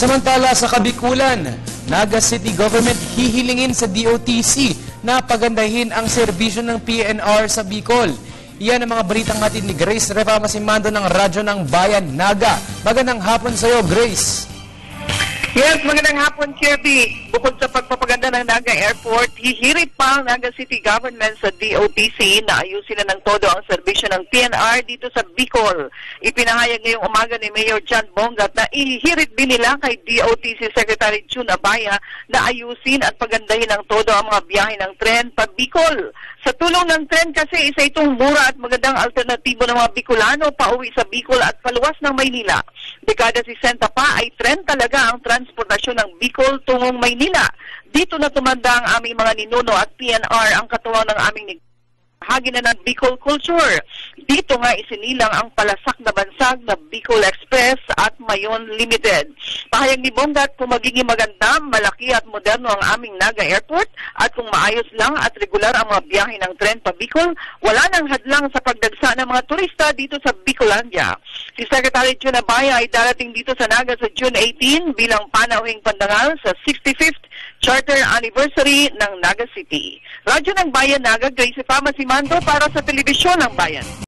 Samantala sa Kabikulan, Naga City Government hihilingin sa DOTC na pagandahin ang serbisyo ng PNR sa Bicol. Iyan ang mga balitang hatid ni Grace Refamasimando ng Radyo ng Bayan, Naga. Magandang hapon sa iyo, Grace. Yes, magandang hapon, Kirby. Bukod sa pagpapaganda ng Naga Airport, hihirit pa ang Naga City Government sa DOTC na ayusin na ng todo ang serbisyo ng PNR dito sa Bicol. Ipinahayag ngayong umaga ni Mayor John Bongat na ihihirit din nila kay DOTC Secretary June Abaya na ayusin at pagandahin ng todo ang mga biyahe ng tren pa Bicol. Sa tulong ng tren kasi, isa itong mura at magandang alternatibo ng mga Bicolano pauwi sa Bicol at paluwas ng Maynila. Dekada 60 pa ay tren talaga ang transportasyon ng Bicol tungong Maynila. Dito na tumanda ang aming mga ninuno at PNR ang katuwang ng aming bahagi na ng Bicol culture. Dito nga isinilang ang palasak na bansag na Bicol Express at Mayon Limited. Pahayag ni Bongat, kung magiging maganda, malaki at moderno ang aming Naga Airport at kung maayos lang at regular ang mga biyahe ng tren pa Bicol, wala nang hadlang sa pagdagsa ng mga turista dito sa Bicolandia. Si Secretary June Abaya ay darating dito sa Naga sa June 18 bilang panauhing pandangal sa 65th Charter Anniversary ng Naga City. Radyo ng Bayan, Naga, Grace Refamasimando para sa Telebisyon ng Bayan.